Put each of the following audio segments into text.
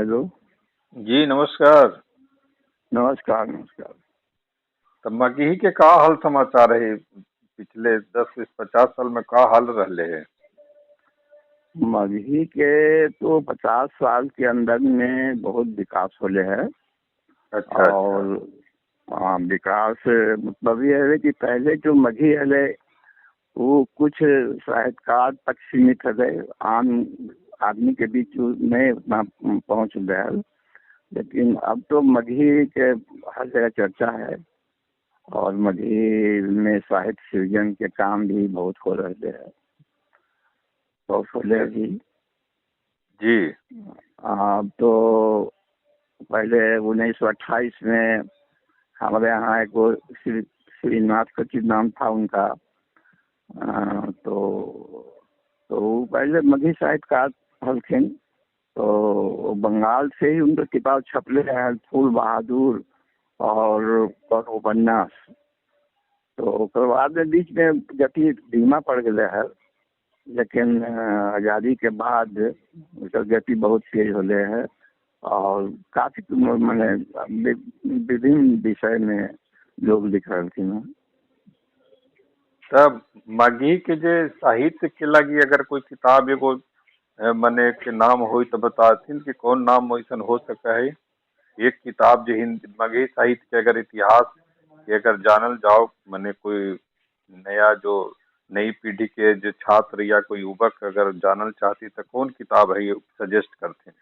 Hello. जी नमस्कार। नमस्कार नमस्कार। तब मगही के का हाल समाचार है? पिछले 10 से 50 साल में का हाल रहले है? मगही के तो 50 साल के अंदर में बहुत विकास होले है। अच्छा अच्छा। और विकास मतलब ये है कि पहले जो मगही हले वो कुछ साहित्यकार तक सीमित है, आम आदमी के बीच नहीं उतना पहुंच गया। लेकिन अब तो मगही के हर जगह चर्चा है और मगही में साहित्य सृजन के काम भी बहुत हो रहे हैं, बहुत हो रहे भी। जी। अब तो पहले 1928 में हमारे यहाँ एक वो श्रीनाथ कचित नाम था उनका। तो वो पहले मगही साहित्यकार हलखिन। तो बंगाल से ही उनके किताब छपले हैं, फूल बहादुर और उपन्यास। तो ओकर बाद में बीच में गति धीमा पड़ गया है, लेकिन आज़ादी के बाद उसका गति बहुत तेज होले है और काफी मैंने विभिन्न विषय में लोग लिख रहे हैं। तब मगही के जे साहित्य के लगी अगर कोई किताब एगो मने के नाम होई तो बताथिन कि कौन नाम वैसन हो सका है? एक किताब जो हिंदी मगही साहित्य के अगर इतिहास के अगर जानल जाओ, मने कोई नया जो नई पीढ़ी के जो छात्र या कोई युवक अगर जानल चाहती तो कौन किताब है ये सजेस्ट करते हैं?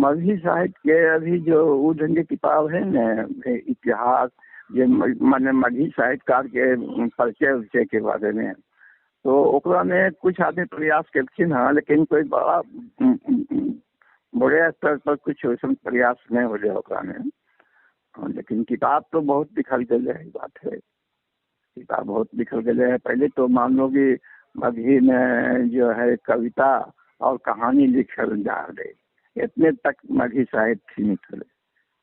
मगही साहित्य के अभी जो वो ढंग की किताब है न, इतिहास ये माने मगही साहित्यकार के परिचय उचय के बारे में, तो ओकरा में कुछ आदमी प्रयास करथिन हाँ, लेकिन कोई बड़ा बड़े स्तर पर कुछ वैसा प्रयास नहीं हो रहा ओकरा में। लेकिन किताब तो बहुत लिखल गए है, बात है, किताब बहुत लिखल गए है। पहले तो मान लो कि मगही में जो है कविता और कहानी लिखल जा रहे, इतने तक मगही साहित्य सीमित है,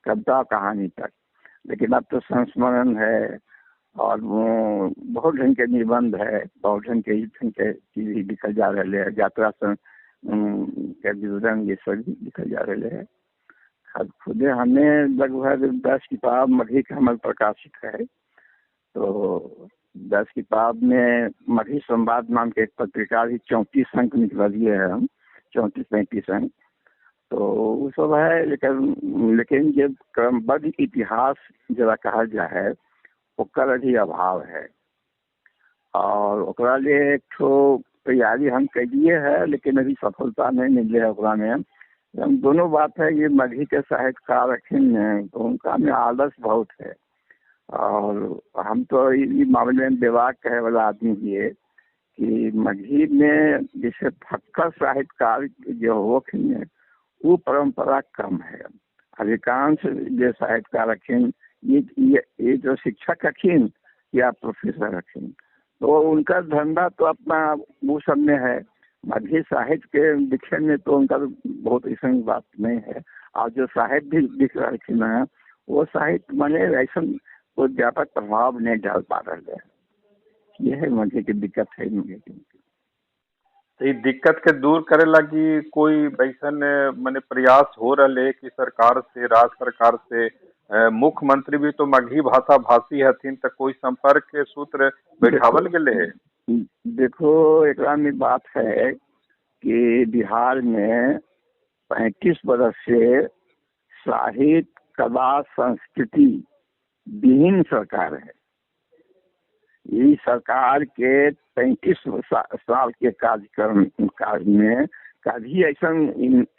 कविता कहानी तक। लेकिन अब तो संस्मरण है और वो बहुत ढंग के निबंध है, बहुत ढंग के चीज लिखल जा रहे हैं, यात्रा के विवरण ये सब लिखल जा रहे हैं। खुदे हमें लगभग 10 किताब मगही के हमारे प्रकाशित है। तो 10 किताब में मगही संवाद नाम के एक पत्रिका भी 34 अंक निकलिए है, हम 34-35 अंक तो वो सब है। लेकिन जब क्रमबद्ध इतिहास जरा कहा जाए ओकर अभी अभाव है और ओकरा लिए एक ठो तैयारी हम करिए है, लेकिन अभी सफलता नहीं मिले है ओकरा में। हम दोनों बात है, ये मगही के साहित्यकार रखीन तो उनका में आलस बहुत है और हम तो इस मामले में बेवाक कहे वाला आदमी ही है कि मगही में जैसे फक्कर साहित्यकार जो हो वो परंपरा कम है। अधिकांश जो साहित्यकार रखीन ये जो शिक्षक रखीन या प्रोफेसर रखीन, तो उनका धंधा तो अपना वो सब में है। मगही साहित्य के लिखे में तो उनका तो बहुत ऐसा बात नहीं है। और जो साहित्य भी लिख रखे हैं वो साहित्य माने ऐसा कोई व्यापक प्रभाव नहीं डाल पा रहे हैं। यह है मगही की दिक्कत है। मगही की तो ये दिक्कत के दूर करे लगी कोई वैसन मने प्रयास हो रहे कि सरकार से, राज्य सरकार से, मुख्यमंत्री भी तो मगही भाषा भाषी हथिन, तो कोई संपर्क के सूत्र बैठावल गए है? देखो एक में बात है कि बिहार में 35 बरस से साहित्य कला संस्कृति विहीन सरकार है। ये सरकार के 35 साल के कार्यक्रम काल में कभी ऐसा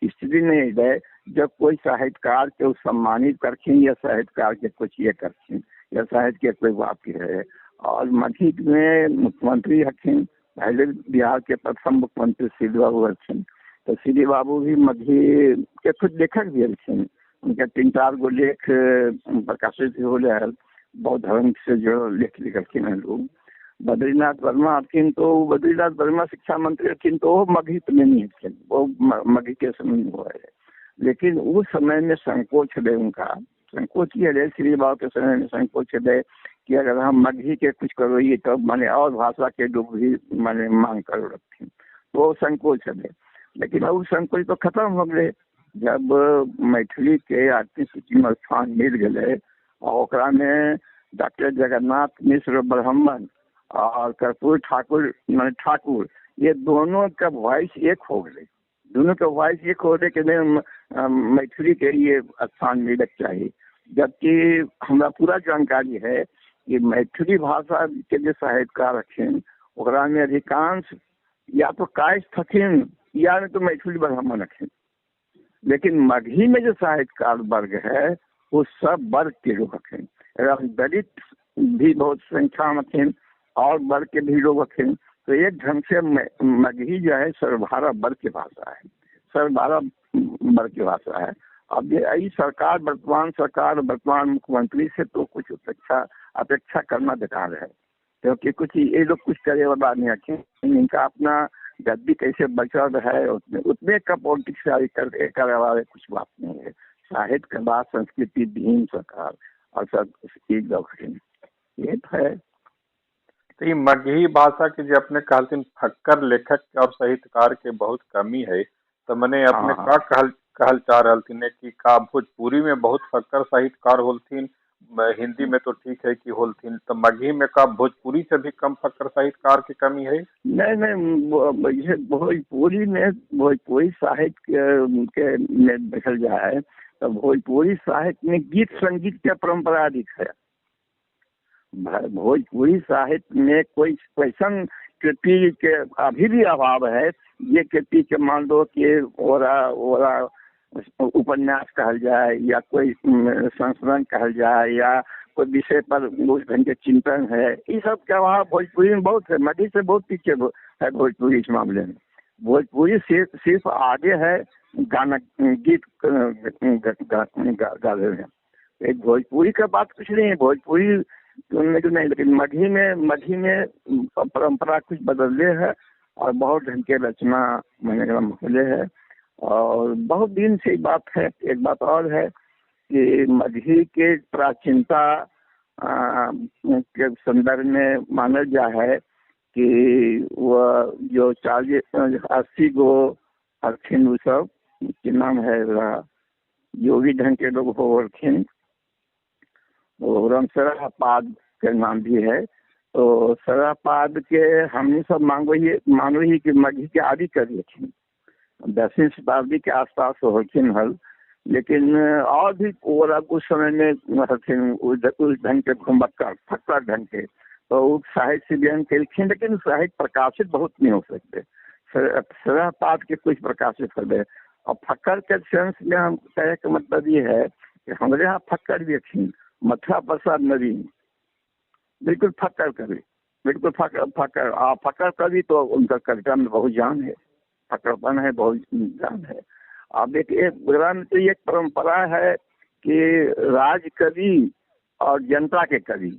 स्थिति नहीं है जब कोई साहित्यकार के सम्मानित करखिन या साहित्यकार के कुछ ये करखिन या साहित्य के कोई बात है। और मगही में मुख्यमंत्री हथिन, पहले बिहार के प्रथम मुख्यमंत्री श्री बाबू हथिन। तो श्री बाबू भी मगही के खुद लेखक भी हथिन। उनके 3-4 गो लेख प्रकाशित हो रहे बहुत धर्म से जो लेख लिखलखिन है लोग। बद्रीनाथ वर्मा हथिन, तो बद्रीनाथ वर्मा शिक्षा मंत्री हथिन, तो वो मगही में नहीं हथिन, वो मगही के समय में हुआ है। लेकिन उस समय में संकोच है, उनका संकोच ही है। श्री बाबू के समय में संकोच है कि अगर हम मगही के कुछ करोइए तो माने और भाषा के लोग भी माने मांग कर रखते, तो संकोच है। लेकिन अब संकोच तो खत्म हो गए। जब मैथिली के 38 सूची में स्थान मिल गए और ओकरा में डॉक्टर जगन्नाथ मिश्र ब्राह्मण और कर्पूर ठाकुर ठाकुर, ये दोनों का वॉइस एक हो गए, दोनों का वॉइस एक हो गए कि मैथिली के लिए स्थान मिलक चाहिए। जबकि हमरा पूरा जानकारी है कि मैथिली भाषा के जो साहित्यकार हथिन ओकरा में अधिकांश या तो कायस्थ हथिन या नहीं तो मैथिली ब्राह्मण हथिन, लेकिन मगही में जो साहित्यकार वर्ग है वो सब वर्ग के लोग हथिन, दलित भी बहुत संख्या में हथिन और वर्ग के भी लोग हथिन। तो एक ढंग से मगही जो है सर्वभारत वर्ग की भाषा है, सर्वभारत वर्ग की भाषा है। अब ये सरकार, वर्तमान मुख्यमंत्री से तो कुछ अपेक्षा करना बेकार है, क्योंकि कुछ ये लोग कुछ करे वाला नहीं रखे, इनका अपना गद्दी कैसे बचल है उतने का पॉलिटिक्स करे वाले कुछ बात नहीं है। साहित्य के बाद संस्कृति दीन सरकार और सब ये तो है। तो ये मगही भाषा के जो अपने कहलथिन फक्कर लेखक और साहित्यकार के बहुत कमी है, तो मैंने अपने का कहल चाह रहलथिन कि का भोजपुरी में बहुत फक्कर साहित्यकार होलथिन, हिंदी में तो ठीक है कि होलथिन, तो मगही में का भोजपुरी से भी कम फक्कर साहित्यकार की कमी है? नहीं, भोजपुरी साहित्य के में देखल जाए तो भोजपुरी साहित्य में गीत संगीत के परंपरा अधिक है। भोजपुरी साहित्य में कोई क्वेश्चन कृति के अभी भी अभाव है। ये कृति के मान लो कि ओरा उपन्यास कहल जाए या कोई संस्मरण कहल जाए या कोई विषय पर उस ढंग के चिंतन है, इस सब के अभाव भोजपुरी में बहुत है। मध्य से बहुत पीछे है भोजपुरी इस मामले में। भोजपुरी सिर्फ आगे है गाना गीत गा रहे हैं। एक भोजपुरी का बात कुछ नहीं है, भोजपुरी नहीं, लेकिन मगही में परंपरा कुछ बदले है और बहुत ढंग के रचना होले है। और बहुत दिन से बात है। एक बात और है कि मगही के प्राचीनता के संदर्भ में माना जा है कि वह जो 40-80 गो अरखिन वो सब के नाम है जो भी ढंग के लोग होलखिन, वो रमसरापाद के नाम भी है। तो सरापाद के हमने सब मांगो ही कि मगही के आदि कर लेकिन 10वीं शताब्दी के आसपास होलखिन हल, लेकिन और भी उस समय में उस ढंग के फक्कर ढंग के तो साहित्य से व्यंग खेलखिन, लेकिन साहित्य प्रकाशित बहुत नहीं हो सकते। सरापाद के कुछ प्रकाशित कर दे। और फक्कर के सेंस में हम कहे का मतलब ये है कि हमारे यहाँ फक्कर भी अच्छी मथुरा प्रसाद नवीन बिल्कुल फक्कर कवि, बिल्कुल फक्कर कवि, तो उनका कविता में बहुत जान है, फक्करपन है, बहुत जान है। अब एक तो एक परंपरा है कि राज कवि और जनता के कवि।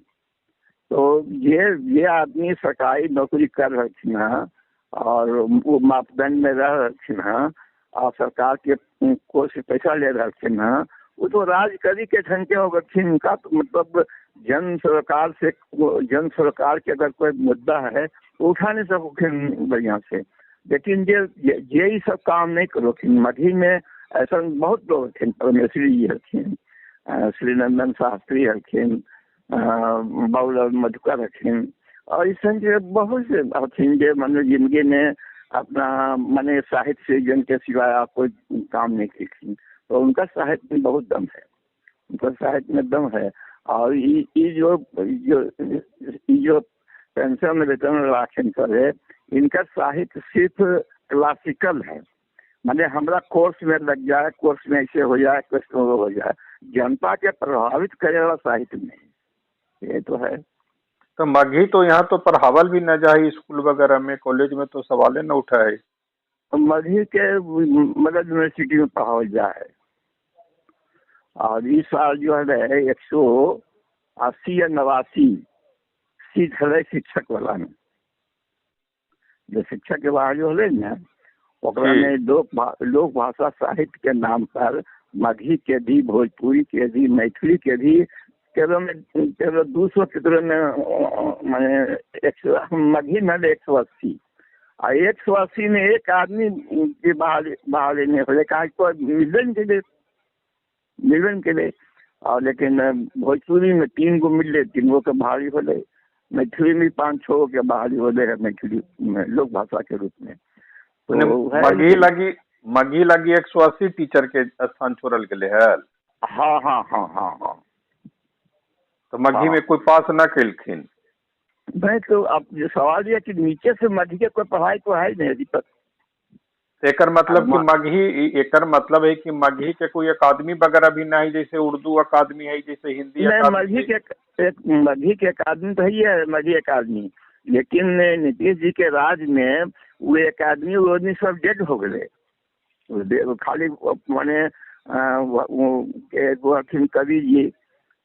तो ये आदमी सरकारी नौकरी कर रखिन है और वो मापदंड में रह रखिन है और सरकार के कोष से पैसा ले रखिन है, वो तो राज कवि के ढंग के हो गए। उनका तो मतलब जन सरकार के अगर कोई मुद्दा है तो उठा नहीं सकोखिन बढ़िया से। लेकिन ये सब काम नहीं करोखिन। मगही में ऐसा बहुत लोग हथिन, परमेश्वरी जी हथिन, श्रीनंदन शास्त्री हथिन, बाबूलाल मधुकर हथिन, और इस बहुत से हथिन जो जिंदगी में अपना माने साहित्य से जन के सिवाय कोई काम नहीं की। तो उनका साहित्य में बहुत दम है, उनका साहित्य में दम है। और ये जो पेंशन वेतन राखन करे, इनका साहित्य सिर्फ क्लासिकल है, माने हमारा कोर्स में लग जाए, कोर्स में ऐसे हो जाए, कुछ हो जाए, जनता के प्रभावित करे वाला साहित्य नहीं। ये तो है। तो मगही तो यहाँ तो पढ़ावल भी न जाए स्कूल वगैरह में, कॉलेज में तो सवाल न उठा है। तो मगही के मगध यूनिवर्सिटी में पढ़ावल जाए। और इस साल जो है 180 या 89 सीट है शिक्षक वाला में। जो शिक्षक के बाहर जो है ना, में लोक भाषा साहित्य के नाम पर मगही के भी, भोजपुरी के भी, मैथिली के भी केवल 200 कितने में मैंने मगही में 180 और 180 में एक आदमी के बाहर लेने हो कहा मिलन के लिए। और लेकिन भोजपुरी में 3 गो मिले, 3 गो के भारी हो गए। मैथिली में 5-6 के बाहरी हो गए मैथिली में लोक भाषा के रूप में। तो मगी लगी 180 टीचर के स्थान छोड़ल गए है। हाँ हाँ हाँ हाँ हाँ। तो मघी में कोई पास न कैलखिन नहीं। तो अब जो सवाल यह कि नीचे से मध्य के कोई पढ़ाई तो है नहीं अभी तक। एकर मतलब कि एकर मतलब है कि मगही के कोई अकादमी वगैरह भी नहीं, जैसे उर्दू अकादमी है, जैसे हिंदी अकादमी? मगही के अकादमी तो ही है, मगही अकादमी। लेकिन नीतीश जी के राज में वो अकादमी वो सब डेड हो गए। खाली माने वो अखिल कवि जी,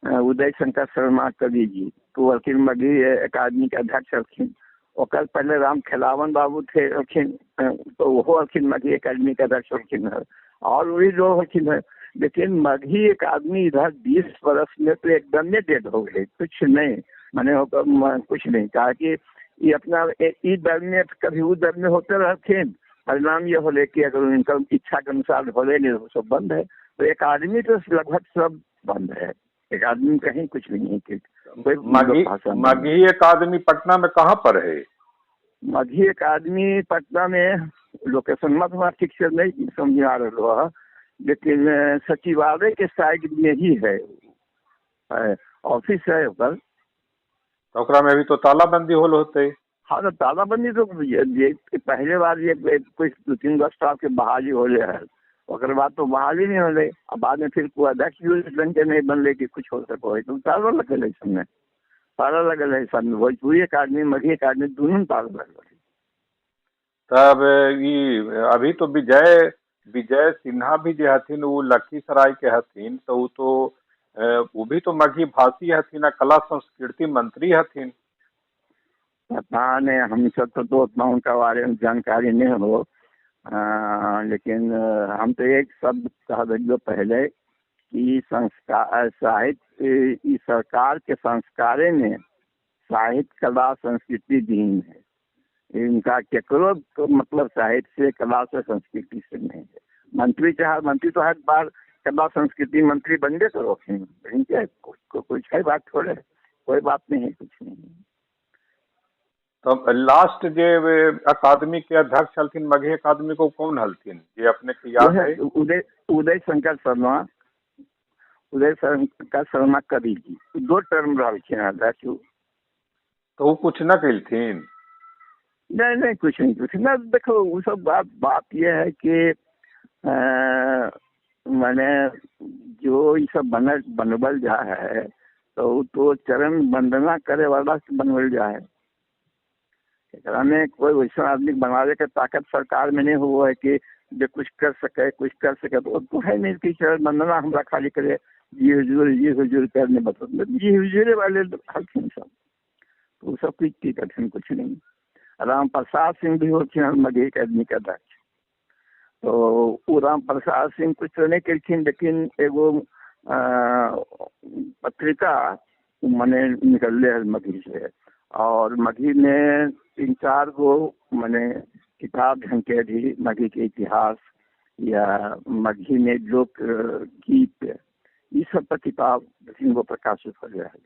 उदय शंकर शर्मा कवि जी, तो अखिल मगही अकादमी के अध्यक्ष हथिन। ओकर पहले राम खेलावन बाबू थे हथिन, तो वो हथिन मगही अकादमी के अध्यक्ष हथिन है। और वही जो हथिन है। लेकिन मगही अकादमी इधर 20 वर्ष में तो एकदम डेड हो गए, कुछ नहीं माने कुछ नहीं। कहा कि ये अपना ई दर में कभी उस दर में होते रहते। परिणाम ये होले कि अगर उनका इच्छा के अनुसार होले नहीं तो सब बंद है। तो अकादमी तो लगभग सब बंद है, अकादमी कहीं कुछ नहीं है। मगही अकादमी पटना में कहाँ पर है? मगही अकादमी पटना में लोकेशन मत हमारा ठीक से नहीं समझ आ रहा है, लेकिन सचिवालय के साइड में ही है, ऑफिस है ऊपर। तो में भी तो तालाबंदी होल होते। हाँ, तो तालाबंदी तो ये पहले बार ये कुछ 2-3 वर्ष के बहाली हो है, और बाद तो बहाली नहीं हो रही। अब बाद में फिर कोई अध्यक्ष बन के नहीं बन रहे कि कुछ हो सको है। तो ताला लगल है सबने, ताला लगल है सब। भोजपुरी अकादमी मगही अकादमी दोनों ताला लगल है। तब ये अभी तो विजय सिन्हा भी जो हथिन वो लखीसराय के हथिन, तो वो भी तो मगही भाषी हथिन, कला संस्कृति मंत्री हथिन। पता नहीं, हम सब तो उतना उनका बारे में जानकारी नहीं हो। लेकिन हम तो एक शब्द कह दियो पहले कि संस्कार साहित्य सरकार के संस्कारे में साहित्य कला संस्कृति दीन है। इनका केकरो तो मतलब साहित्य से कला से संस्कृति से नहीं है। मंत्री तो हर बार कला संस्कृति मंत्री बनबे करो, कुछ है बात थोड़े, कोई बात नहीं है, कुछ नहीं। तो लास्ट जे अकादमी के अध्यक्ष हलथिन मगही अकादमी को कौन हलथिन ये अपने के याद है? उदय शंकर शर्मा कवि जी 2 टर्म रहे अध्यक्ष। तो वो कुछ न कैलथिन? नहीं कुछ नहीं। देखो वो सब बात ये है कि मैंने जो ये सब बनबल जा है तो चरण वंदना करे वाला बनबल जा है। में कोई वैसा आदमी बनावे के ताकत सरकार में नहीं हुआ है कि जो कुछ कर सके तो है नहीं कि चरण वंदना हमरा खाली करे ये हुजूर करने मतलब ये हुजूरे वाले हल्किन सब, तो सब कुछ कठिन कुछ नहीं। राम प्रसाद सिंह भी होते हैं मगही अकादमी के अध्यक्ष। तो वो राम प्रसाद सिंह कुछ तो नहीं करथिन, लेकिन एगो पत्रिका मैंने निकल है मगही से, और मगही में 3-4 गो मैंने किताब ढंग के भी मगही के इतिहास या मगही में लोक गीत ये सब पर किताब 3 गो प्रकाशित हो गया है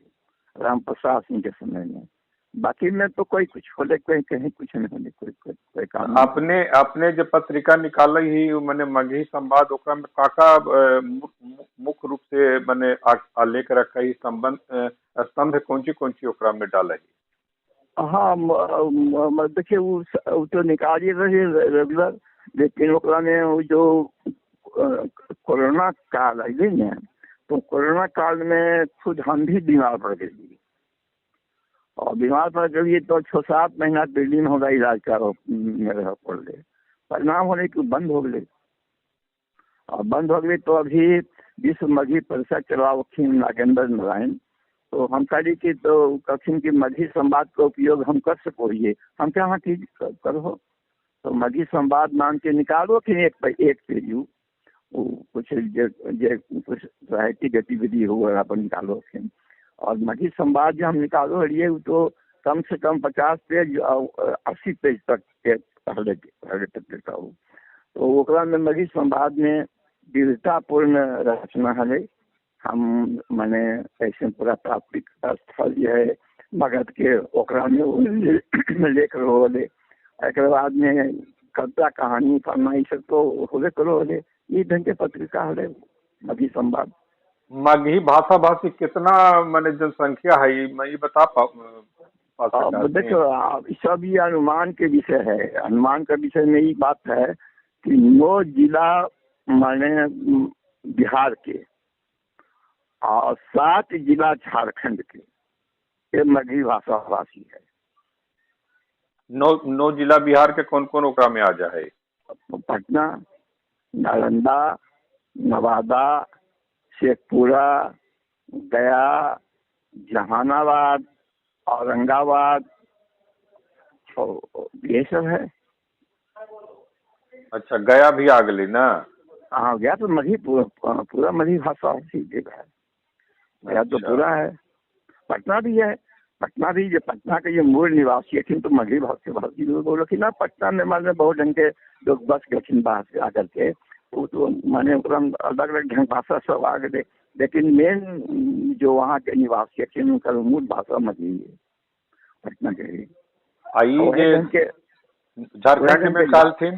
राम प्रसाद सिंह के समय में। बाकी में तो कोई कुछ होले कहीं कुछ नहीं होने, कोई काम। अपने जो पत्रिका निकाल ही मैंने मगही संवाद ओकरा में काका मुख्य रूप से मैंने आलेख रखा ही स्तंभ कौन-सी ओकरा में डाला ही? हाँ, देखिए वो तो निकालिए रहे रेगुलर, लेकिन ओकरा में वो जो कोरोना काल आई ना, तो कोरोना काल में खुद हम भी बीमार पड़ गए, और बीमार पड़ गई तो 6-7 महीना दिल्ली में होगा इलाज का मेरे पड़ गए। परिणाम होने की बंद हो गए, और बंद हो गई तो अभी विश्व मगही परिषद चलाओ नागेंद्र नारायण, तो हम कही कि तो कथिन की मगही संवाद का उपयोग हम कर सको, ये हम क्या हाँ ठीक करो। तो मगही संवाद नाम के निकालो कि एक पेज कुछ कुछ साहित्यिक गतिविधि हुआ अपन निकालो। और मगही संवाद जो हम निकालो रही तो कम से कम 50 पेज 80 पेज तक के पहले पत्रिका हो। तो ओकरा में मगही संवाद में विविधतापूर्ण रचना है। हम माने ऐसे पूरा तात्विक स्थल जो है मगध के ओकरा में लेख रहो एक बाद में कविता कहानी पढ़ना ये सब तो होबे करो ये ढंग के पत्रिका है मगही संवाद। मगही भाषा भाषी कितना माने जनसंख्या है ये बता पा सकते हैं? देखो सब ये अनुमान के विषय है। अनुमान का विषय में ये बात है कि 9 जिला माने बिहार के और 7 जिला झारखंड के ये मगही भाषा भाषी है। 9 जिला बिहार के कौन कौन ओकरा में आ जाए? पटना, नालंदा, नवादा, शेखपुरा, गया, जहानाबाद, औरंगाबाद, ये सब है। अच्छा, गया भी आ गई ना? हाँ, गया तो मगही पूरा मगही भाषा जगह है। गया तो पूरा है। पटना भी है। पटना भी जो पटना के ये मूल निवासी है तो मगही भाषी लोग बोलो कि ना पटना में माने बहुत ढंग के लोग बस गए बाहर से आकर के तो माने अलग अलग ढंग भाषा सब आ गए। लेकिन मेन जो वहाँ के निवासी है उनका मूल भाषा मगही है पटना के। झारखंड में काल थे।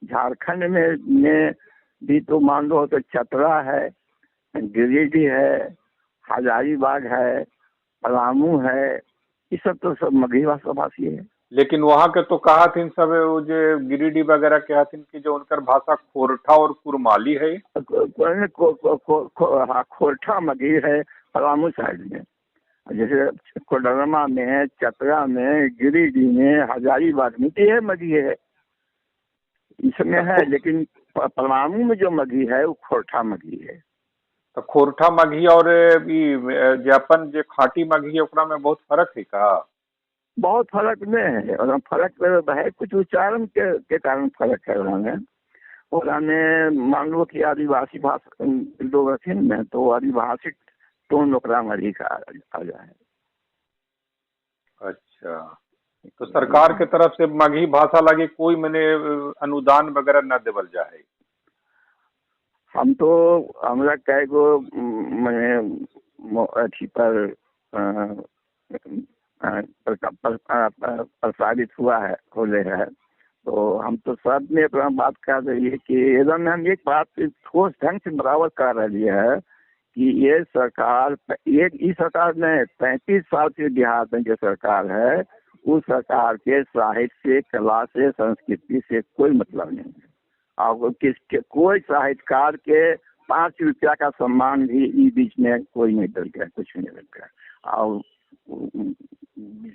झारखंड में भी तो मान लो तो चतरा है, गिरिडीह है, हजारीबाग है, पलामू है, ये सब तो मगही भाषा भाषी है। लेकिन वहाँ के तो कहा थी सब वो जो गिरिडीह वगैरह कहा थी कि जो उनकर भाषा खोरठा और कुरमाली है। खोरठा मगही है पलामू साइड में, जैसे कोडरमा में, चतरा में, गिरिडीह में, हजारीबाग में ये मगही है इसमें है। लेकिन पलामू में जो मगही है वो खोरठा मगही है। तो खोरठा मगही और जापन जो खाटी मगही ओकरा में बहुत फर्क है का? बहुत फर्क नहीं है। और फर्क है कुछ उच्चारण के कारण फर्क है। उन्होंने मान लो कि आदिवासी भाषा लोग थे न तो आदिवासी टोन ओकरा मगही का आ जाए। अच्छा, तो सरकार के तरफ से मगही भाषा लगे कोई मैंने अनुदान वगैरह न देवल जाए? हम तो हमरा कई गो मैंने अथी पर प्रसारित हुआ है खोले है। तो हम तो सब में अपना बात कर रही है कि एकदम हम एक बात ठोस ढंग से बराबर कर रही है कि ये सरकार इस सरकार में 35 साल से बिहार में जो सरकार है उस सरकार के साहित्य से, कला से, संस्कृति से कोई मतलब नहीं है। और कोई साहित्यकार के 5 रुपया का सम्मान भी इस बीच में कोई नहीं दल गया, कुछ नहीं दल गया। और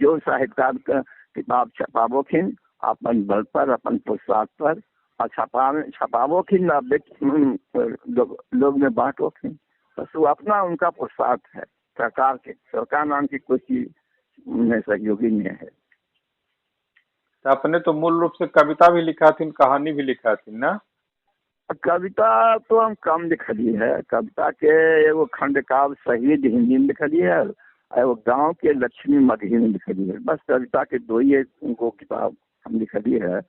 जो साहित्यकार का किताब छपाबोखिन अपन बल पर, अपन पुस्तक पर और छपाबोखिन लोग में बांटोखिन, बस वो अपना उनका पुस्तक है। सरकार नाम की कोई चीज में सहयोगी नहीं है। तो अपने तो मूल रूप से कविता भी लिखा थी, कहानी भी लिखा थी ना? कविता तो हम कम लिखली है। कविता के एगो खंड काव्य शहीद हिंदी में लिखली है और वो गांव के लक्ष्मी मगही में लिखली है। बस कविता के 2 ही उनको किताब हम लिखली है।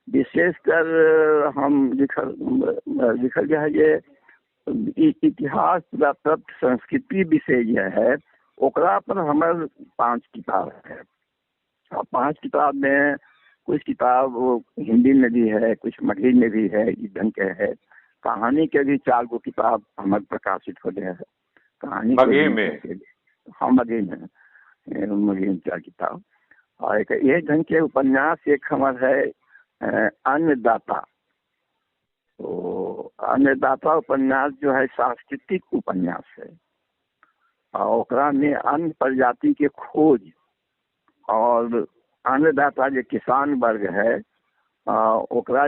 विशेषकर हम लिखल है ये इतिहास, पुरातत्व, संस्कृति विषय जो है ओकरा पर हमारे 5 किताब है। और 5 किताब में कुछ किताब वो हिंदी में भी है, कुछ मगही में भी है, इस ढंग के है। कहानी के भी 4 गो किताब हमारे प्रकाशित हो गए हैं कहानी मगही में। हाँ, मगही में 4 किताब। और एक ये ढंग के उपन्यास एक हमारे है अन्नदाता। तो अन्नदाता उपन्यास जो है सांस्कृतिक उपन्यास है और ओकरा में अन्न प्रजाति के खोज और अन्नदाता जो किसान वर्ग है ओकरा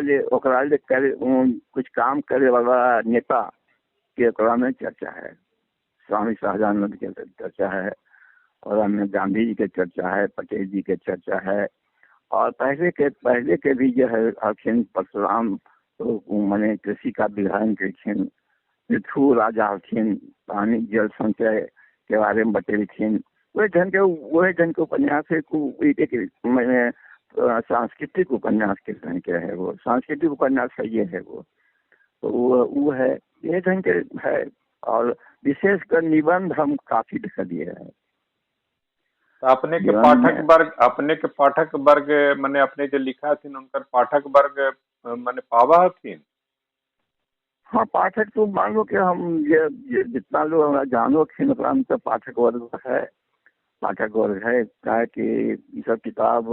ले करे कुछ काम करे वाला नेता के ओकरा में चर्चा है। स्वामी शाहजानंद के चर्चा है और हमें गांधी जी के चर्चा है, पटेल जी के चर्चा है। और पहले के भी जो है हरखिन परशुराम तो मैंने कृषि का विधान करखिन, पृथु राजा हथिन, पानी जल संचय के बारे में बतेलखिन। वही ढंग के उपन्यास है मैंने सांस्कृतिक उपन्यास के ढंग के है, वो सांस्कृतिक उपन्यास है, ये है वो। तो वो है, ये ढंग के है। और विशेषकर निबंध हम काफी लिख दिए हैं। तो अपने के पाठक वर्ग माने अपने जो लिखा थी उनका पाठक वर्ग माने पावा हथिन। हाँ, पाठक तो मान लो कि हम ये जितना लोग हमारा जानो खिन तो पाठक वर्ग है, पाठक वर्ग है। क्या है कि ये सब किताब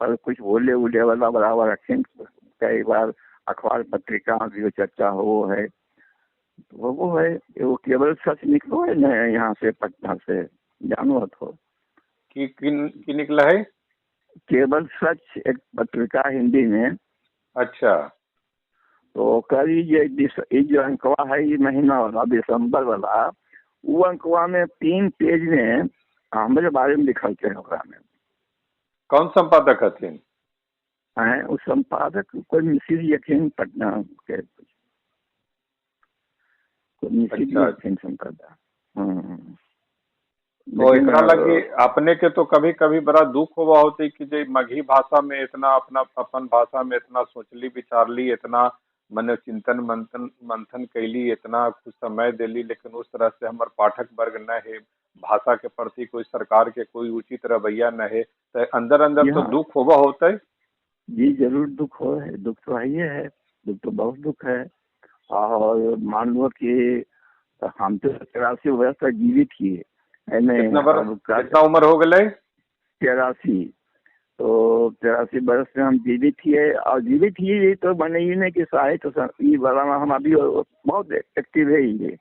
पर कुछ बोले उले वाला बराबर रखें। कई बार अखबार पत्रिका की जो चर्चा हो वो है, वो है वो केवल सच निकलो है न यहाँ से पटना से, जानो तो की निकला है केवल सच एक पत्रिका हिंदी में। अच्छा। तो कल ये जो अंकवा है, ये महीना वाला दिसंबर वाला, वो अंकवा में 3 पेज में हमारे बारे में लिखल थे। में कौन संपादक हथिन? उस संपादक कोई मिश्री यकीन पटना के, कोई मिश्री यकीन संपादक। तो एकरा लगे अपने के तो कभी कभी बड़ा दुख हुआ होते कि जो मगही भाषा में इतना अपना अपन भाषा में इतना सोचली विचारली, इतना मन चिंतन मंथन कैली, इतना कुछ समय दिली, लेकिन उस तरह से हमारे पाठक वर्ग न है, भाषा के प्रति कोई सरकार के कोई उचित रवैया न है, तो अंदर अंदर तो दुख हुआ होता है। जी जरूर दुख हो है, दुख तो है, दुख तो बहुत दुख है। और मान लो कि हम तो 83 वर्ष तक जीवित किए। कितना उम्र हो गए? 83। तो 83 वर्ष में हम जीवित हिए, और जीवित ही तो बने ही नहीं कि साहित्य ये वाला हम अभी बहुत एक्टिव है। ये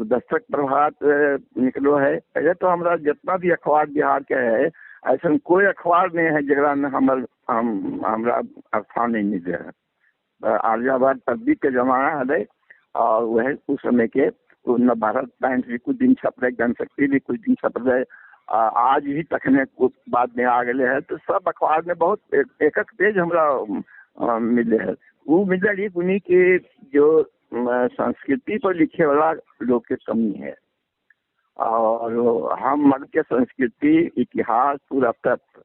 दस्तक प्रभात निकलो है। पहले तो हमारा जितना भी अखबार बिहार के है, ऐसा कोई अखबार नहीं है जरा में हमारा स्थान नहीं मिले है। आर्यावाद तब्दील के जमाना है, और वह उस समय के न भारत टाइम्स भी कुछ दिन छप रहे, जनशक्ति भी कुछ दिन छप रहे, आज भी तकने कुछ बाद में आ गए हैं। तो सब अखबार में बहुत एक पेज हमारा मिले है। वो मिले उन्हीं के जो संस्कृति पर लिखे वाला लोग की कमी है। और हम मग के संस्कृति, इतिहास, पुरातत्व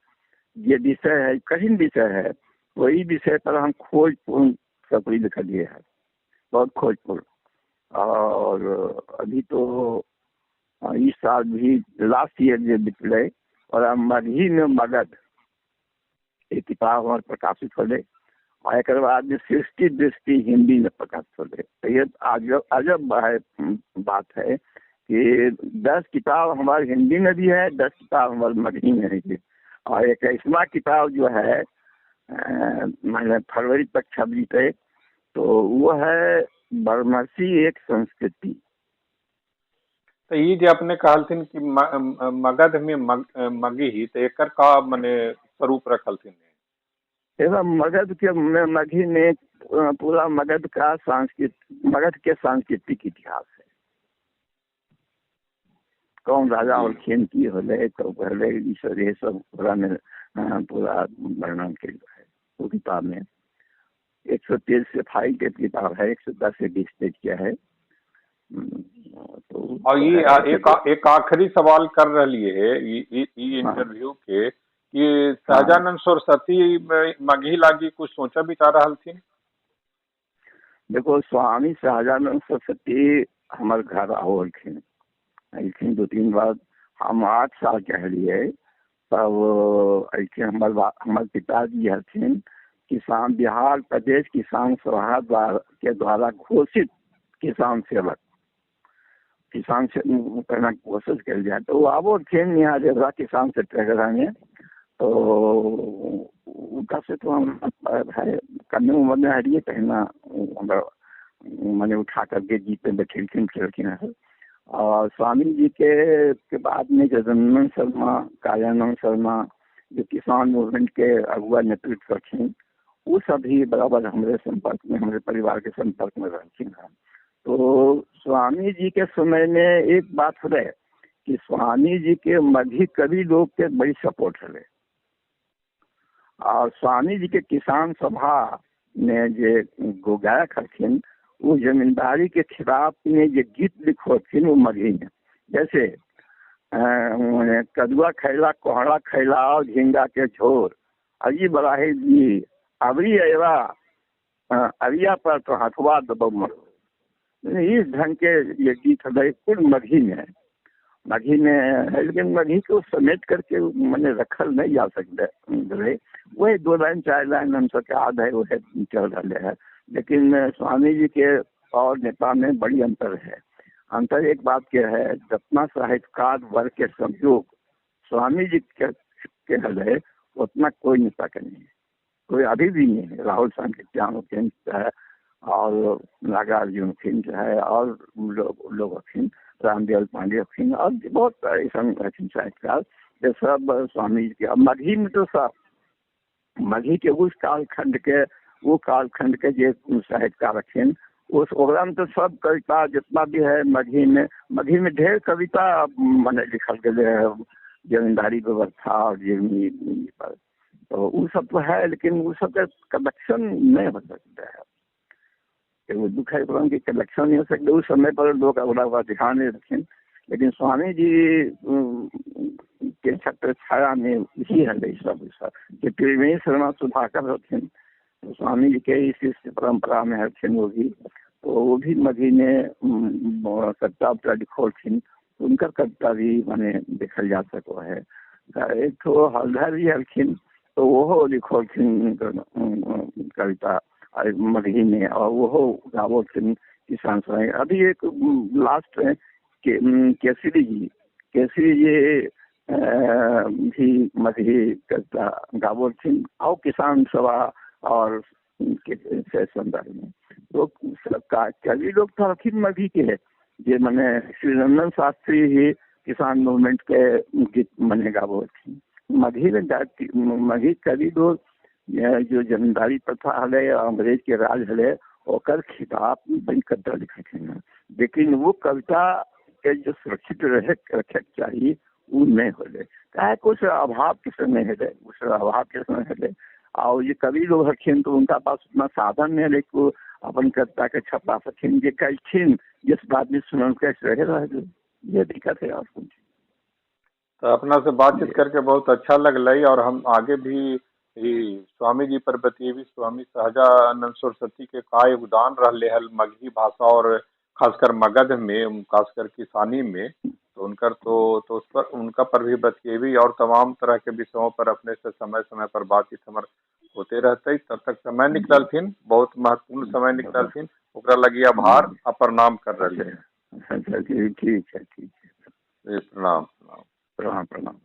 ये विषय है, कठिन विषय है, वही विषय पर हम खोजपूर्ण सब लिख दिए है, बहुत खोजपूर्ण। और अभी तो इस साल भी लास्ट ईयर जो निकले, और मगही में मगध एक किताब हमारे प्रकाशित हो गए, और एक बाद में सृष्टि दृष्टि हिंदी में प्रकाशित हो गए। तो ये अजब बात है कि 10 किताब हमारे हिंदी में भी है, 10 किताब हमारे मगही में है। और एक ऐसा किताब जो है मैंने फरवरी तक छपी थे, तो वो है बरमसी एक संस्कृति। तो ये जो आपने कहलथिन कि मगध में मगही, तो एकर का मने स्वरूप रखलथिन? मगध के मगही में पूरा मगध का मगध के सांस्कृतिक इतिहास है। कौन राजा और खेन की होले, तो पहले ये सब पूरा में पूरा वर्णन के है वो किताब में। 113 से फाइल के किताब है, 110 से 20 पेज किया है। तो और ये एक आखिरी सवाल कर रही है इंटरव्यू के कि सहजानंद सरस्वती मगही लागी कुछ सोचा विचार हलथिन? देखो, स्वामी सहजानंद सरस्वती हमारे घर आवलखिन 2-3 बार। हम 8 साल कह लिए, तब ऐसे हमारे पिताजी हथिन किसान, बिहार प्रदेश किसान सभा के द्वारा घोषित किसान सेवक, किसान से करना कोशिश कर जाए। तो वो अब खेल यहाँ जगह किसान से टकराने, तो उनका से तो हम है करने उम्र में हरिए कहना मैंने उठा करके जीते बैठे खेलखिन है। और स्वामी जी के बाद में जगन्नाथ शर्मा, कायानंद शर्मा, जो किसान मूवमेंट के अगुआ नेतृत्व रखें, वो सभी बराबर हमारे संपर्क में, हमारे परिवार के संपर्क में रखी हैं। तो स्वामी जी के समय में एक बात है कि स्वामी जी के मगही कवि लोग के बड़ी सपोर्ट है। और स्वामी जी के किसान सभा में जो गायक हथिन, वो जमींदारी के खिलाफ में जो गीत लिखो थी वो मगही में। जैसे कदुआ खैला कोहड़ा खैला और झींगा के झोर, अजी बड़ा है जी अबरी एवा अरिया पर तो हथवा दबम। इस ढंग के ये गीत है पूर्ण मघी में है, लेकिन मघी को समेट करके मैंने रखल नहीं जा सकता रहे। वही 2 लाइन 4 लाइन हम सबके याद है वह चल रहे है। लेकिन स्वामी जी के और नेता में बड़ी अंतर है। अंतर एक बात के है, जितना साहित्यकार वर्ग के संयोग स्वामी जी के हल उतना कोई नेता का नहीं है, कोई अभी भी नहीं है। राहुल सांकृत्यान है और नागार्जुन फिंच है और लोग रामदेव पांडे और बहुत ऐसा साहित्यकार ये सब स्वामी जी के। मघी में तो सब मघी के उस कालखंड के वो कालखंड के जो साहित्यकार रखिन उस ओकरा में तो सब कविता जितना भी है मघी में ढेर कविता मैंने लिखल गए है जमींदारी व्यवस्था और जीवनी पर, तो वो सब तो है लेकिन वो सब का कलेक्शन नहीं हो सकता है। वो दुख है कि कलेक्शन नहीं हो सकता। उस समय पर लोग अगला ध्यान नहीं रखें, लेकिन स्वामी जी के छत्र छाया में ही है सब कि त्रिवेणी शर्मा सुधाकर होते तो स्वामी जी के इस परंपरा में है वो भी, तो वो भी मघी ने कविता उता लिखोलखिन, उनका कविता भी मैंने देखल जा सको है। एक तो हलधर जी हलखिन तो वो लिखोलखिन कविता मघी में और वो गावोलखिन किसान सराय। अभी एक लास्ट है केसरी जी भी मघी कविता गावोलखिन और किसान सभा और से संदर्भ में। तो कवि लोग तो हलखिन मघी के है ये मैंने श्री रंजन शास्त्री ही किसान मूवमेंट के गीत मैंने गावोलखिन। मघी कवि लोग जो जमींदारी प्रथा हले अंग्रेज के राज हले ओकर खिताब बड़ी कविता लिखे, लेकिन वो कविता के जो सुरक्षित रखे चाहिए वो नहीं होले चाहे कुछ अभाव के समय है उस अभाव के समय है। और ये कवि लोग रखिन तो उनका पास उतना साधन नहीं है कि अपन कविता के छपा सकें जे कलखिन जिस बात में सुन कैसे रहे ये दिक्कत है। और कुछ तो अपना से बातचीत करके बहुत अच्छा लगल और हम आगे भी स्वामी जी पर बतिएबी। स्वामी सहजानंद सरस्वती के का योगदान रहे हल मगही भाषा और खासकर मगध में खासकर किसानी में, तो उस पर उनका पर भी बतिएबी और तमाम तरह के विषयों पर अपने से समय समय पर बातचीत हमार होते रहते। तब तक समय निकलथिन, बहुत महत्वपूर्ण समय निकलथिन, ओकरा लगी आभार आ प्रणाम कर रहे हैं। ठीक है प्रणाम। प्रणाम प्रणाम।